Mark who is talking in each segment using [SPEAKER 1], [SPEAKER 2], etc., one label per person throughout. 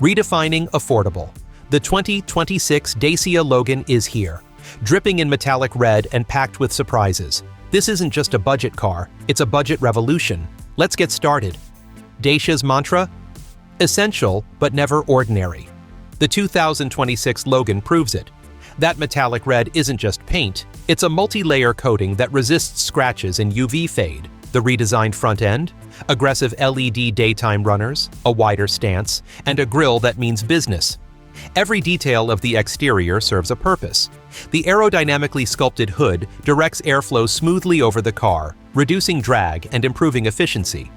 [SPEAKER 1] Redefining affordable. The 2026 Dacia Logan is here, dripping in metallic red and packed with surprises. This isn't just a budget car, it's a budget revolution. Let's get started. Dacia's mantra? Essential, but never ordinary. The 2026 Logan proves it. That metallic red isn't just paint, it's a multi-layer coating that resists scratches and UV fade. The redesigned front end, aggressive LED daytime runners, a wider stance, and a grille that means business. Every detail of the exterior serves a purpose. The aerodynamically sculpted hood directs airflow smoothly over the car, reducing drag and improving efficiency.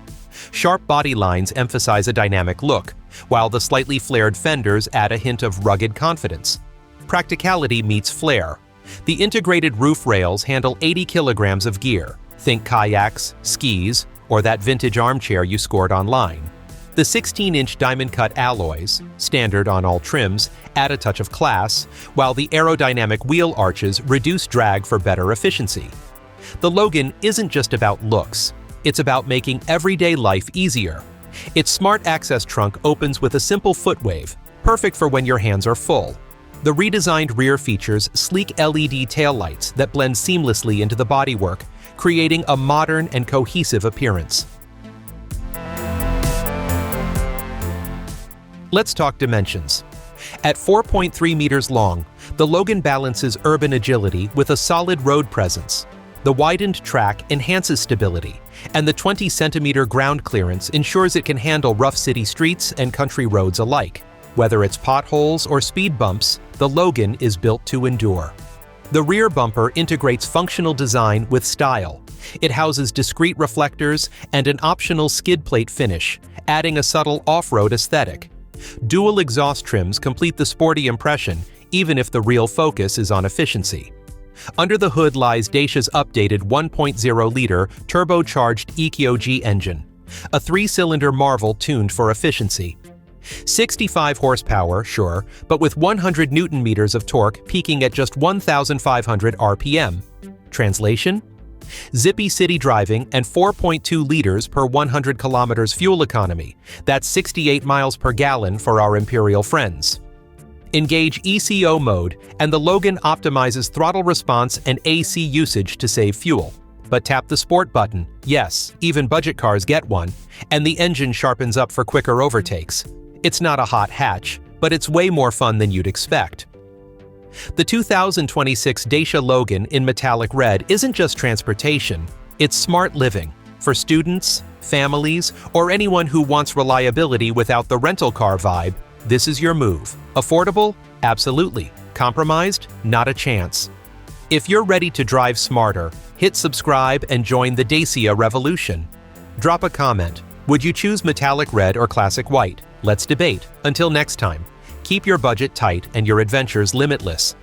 [SPEAKER 1] Sharp body lines emphasize a dynamic look, while the slightly flared fenders add a hint of rugged confidence. Practicality meets flair. The integrated roof rails handle 80 kilograms of gear. Think kayaks, skis, or that vintage armchair you scored online. The 16-inch diamond-cut alloys, standard on all trims, add a touch of class, while the aerodynamic wheel arches reduce drag for better efficiency. The Logan isn't just about looks, it's about making everyday life easier. Its smart access trunk opens with a simple foot wave, perfect for when your hands are full. The redesigned rear features sleek LED taillights that blend seamlessly into the bodywork, creating a modern and cohesive appearance. Let's talk dimensions. At 4.3 meters long, the Logan balances urban agility with a solid road presence. The widened track enhances stability, and the 20-centimeter ground clearance ensures it can handle rough city streets and country roads alike. Whether it's potholes or speed bumps, the Logan is built to endure. The rear bumper integrates functional design with style. It houses discrete reflectors and an optional skid plate finish, adding a subtle off-road aesthetic. Dual exhaust trims complete the sporty impression, even if the real focus is on efficiency. Under the hood lies Dacia's updated 1.0-liter turbocharged EcoG engine, a three-cylinder marvel tuned for efficiency. 65 horsepower, sure, but with 100 Newton-meters of torque peaking at just 1,500 RPM. Translation? Zippy city driving and 4.2 liters per 100 kilometers fuel economy. That's 68 miles per gallon for our imperial friends. Engage ECO mode, and the Logan optimizes throttle response and AC usage to save fuel. But tap the Sport button, yes, even budget cars get one, and the engine sharpens up for quicker overtakes. It's not a hot hatch, but it's way more fun than you'd expect. The 2026 Dacia Logan in metallic red isn't just transportation, it's smart living. For students, families, or anyone who wants reliability without the rental car vibe, this is your move. Affordable? Absolutely. Compromised? Not a chance. If you're ready to drive smarter, hit subscribe and join the Dacia revolution. Drop a comment. Would you choose metallic red or classic white? Let's debate. Until next time, keep your budget tight and your adventures limitless.